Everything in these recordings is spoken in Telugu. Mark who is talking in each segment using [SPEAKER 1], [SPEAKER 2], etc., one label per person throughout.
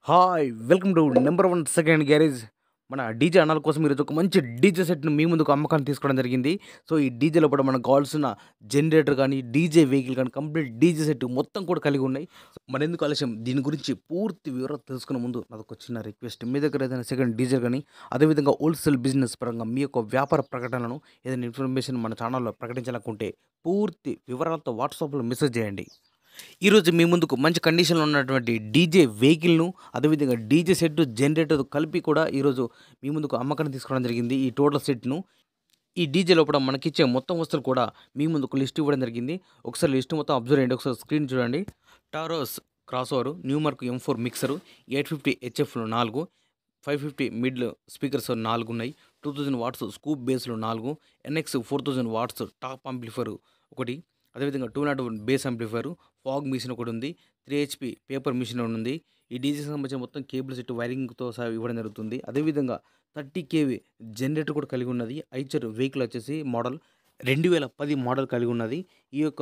[SPEAKER 1] Hi! Welcome to number 1 second garage. మన డీజే అన్నాల కోసం ఈరోజు ఒక మంచి డీజే సెట్‌ని మీ ముందుకు అమ్మకానికి తీసుకోవడం జరిగింది. సో, ఈ డీజే లోపల మనకు కావాల్సిన జనరేటర్ గానీ, డీజే వెహికల్ గానీ, కంప్లీట్ డీజే సెట్ మొత్తం కూడా కలిగి ఉన్నాయి. మరెందుకు ఆలస్యం, దీని గురించి పూర్తి వివరాలు తెలుసుకునే ముందు నాదొక చిన్న రిక్వెస్ట్. మీ దగ్గర ఏదైనా సెకండ్ డీజే గానీ, అదేవిధంగా హోల్‌సేల్ బిజినెస్ పరంగా మీ యొక్క వ్యాపార ప్రకటనలను ఏదైనా ఇన్ఫర్మేషన్ మన ఛానల్‌లో ప్రకటించాలనుకుంటే పూర్తి వివరాలతో వాట్సాప్‌లో మెసేజ్ చేయండి. ఈరోజు మీ ముందుకు మంచి కండిషన్‌లో ఉన్నటువంటి డీజే వెహికల్‌ను, అదేవిధంగా డీజే సెట్, జనరేటర్ కలిపి కూడా ఈరోజు మీ ముందుకు అమ్మకానికి తీసుకోవడం జరిగింది. ఈ టోటల్ సెట్‌ను. ఈ డీజే లోపల మనకిచ్చే మొత్తం వస్తువులు కూడా మీ ముందుకు లిస్ట్ ఇవ్వడం జరిగింది. ఒకసారి లిస్ట్ మొత్తం అబ్జర్వ్ చేయండి. ఒకసారి స్క్రీన్ చూడండి. టారోస్ cross over, Numark M4 mixer, 850 హెచ్ఎఫ్‌లు 4, 550 మిడ్‌లు స్పీకర్స్ 4 ఉన్నాయి. 2000 వాట్స్ స్కూప్ బేస్‌లు 4, ఎన్ఎక్స్ 4000 వాట్స్ టాప్ యాంప్లిఫైయర్ ఒకటి, అదేవిధంగా 201 బేస్ యాంప్లిఫైయర్, ఫాగ్ మిషన్ ఒకటుంది, 3 హెచ్‌పీ పేపర్ మిషన్ ఉంది. ఈ డీజేకి సంబంధించిన మొత్తం కేబుల్ సెట్ వైరింగ్‌తో సహా ఇవ్వడం జరుగుతుంది. అదేవిధంగా 30 కేవీ జనరేటర్ కూడా కలిగి ఉన్నది. ఐచర్ వెహికల్ వచ్చేసి మోడల్ 2010 మోడల్ కలిగి ఉన్నది. ఈ యొక్క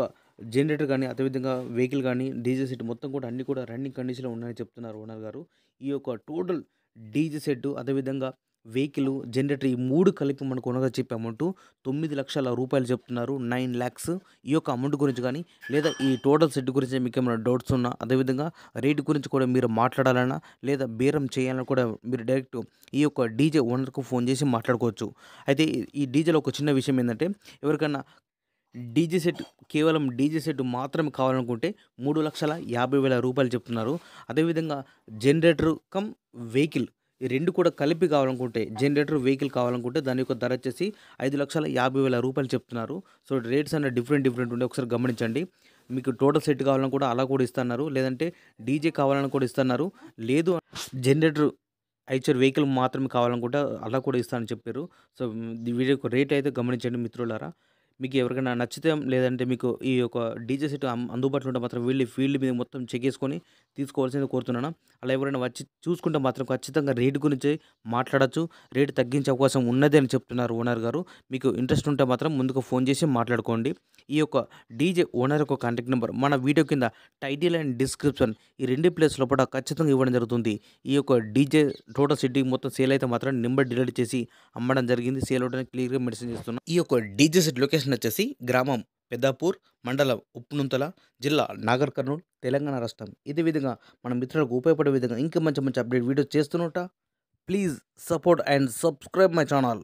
[SPEAKER 1] జనరేటర్ గానీ, అదేవిధంగా వెహికల్ గానీ, డీజే సెట్ మొత్తం కూడా అన్నీ కూడా రన్నింగ్ కండిషన్‌లో ఉన్నాయని చెప్తున్నారు ఓనర్ గారు. ఈ యొక్క టోటల్ డీజే సెట్, అదేవిధంగా వెహికల్, జనరేటర్ ఈ 3 కలిపి మనకు ఓనర్‌గా చెప్పే అమౌంటు ₹9,00,000 చెప్తున్నారు. 9,00,000. ఈ యొక్క అమౌంట్ గురించి గానీ, లేదా ఈ టోటల్ సెట్ గురించి మీకేమైనా డౌట్స్ ఉన్నా, అదేవిధంగా రేట్ గురించి కూడా మీరు మాట్లాడాలన్నా, లేదా బేరం చేయాలన్నా కూడా మీరు డైరెక్ట్ ఈ యొక్క డీజే ఓనర్‌కు ఫోన్ చేసి మాట్లాడుకోవచ్చు. అయితే ఈ డీజేలో ఒక చిన్న విషయం ఏందంటే, ఎవరికన్నా డీజే సెట్, కేవలం డీజే సెట్ మాత్రమే కావాలనుకుంటే ₹3,50,000 చెప్తున్నారు. అదేవిధంగా జనరేటర్ కమ్ వెహికల్ ఈ 2 కూడా కలిపి కావాలనుకుంటే, జనరేటర్, వెహికల్ కావాలనుకుంటే దాని యొక్క ధర వచ్చేసి ₹5,50,000 చెప్తున్నారు. సో, రేట్స్ అనేవి డిఫరెంట్ ఉంటాయి. ఒకసారి గమనించండి. మీకు టోటల్ సెట్ కావాలని కూడా అలా కూడా ఇస్తన్నారు. లేదంటే డీజే కావాలని కూడా ఇస్తన్నారు. లేదు జనరేటర్, ఐచర్ వెహికల్ మాత్రమే కావాలనుకుంటే అలా కూడా ఇస్తా అని చెప్పారు. సో, వీడి యొక్క రేట్ అయితే గమనించండి మిత్రులారా. మీకు ఎవరికైనా నచ్చితే, లేదంటే మీకు ఈ యొక్క డీజే సెట్ అందుబాటులో ఉంటే మాత్రం వెళ్ళి ఫీల్డ్ మీద మొత్తం చెక్ చేసుకొని తీసుకోవాల్సిందిగా కోరుతున్నాను. అలా ఎవరైనా వచ్చి చూసుకుంటే మాత్రం ఖచ్చితంగా రేట్ గురించి మాట్లాడొచ్చు. రేట్ తగ్గించే అవకాశం ఉన్నది అని చెప్తున్నారు ఓనర్ గారు. మీకు ఇంట్రెస్ట్ ఉంటే మాత్రం ముందుకు ఫోన్ చేసి మాట్లాడుకోండి. ఈ యొక్క డీజే ఓనర్ యొక్క కాంటాక్ట్ నెంబర్ మన వీడియో కింద టైటిల్ అండ్ డిస్క్రిప్షన్ ఈ 2 ప్లేస్ లోపల ఖచ్చితంగా ఇవ్వడం జరుగుతుంది. ఈ యొక్క డీజే టోటల్ సెట్టింగ్ మొత్తం సేల్ అయితే మాత్రం నెంబర్ డిలీట్ చేసి అమ్మడం జరిగింది. సేల్ అవడానికి క్లియర్‌గా మెన్షన్ చేస్తున్నాం. ఈ యొక్క డీజే సెట్ లొకేషన్ వచ్చేసి గ్రామం పెద్దాపూర్, మండలం ఉప్పునుంతల, జిల్లా నాగర్ కర్నూల్, తెలంగాణ రాష్ట్రం. ఇదే విధంగా మన మిత్రులకు ఉపయోగపడే విధంగా ఇంకా మంచి అప్డేట్ వీడియోస్ చేస్తూనే please support and subscribe my channel.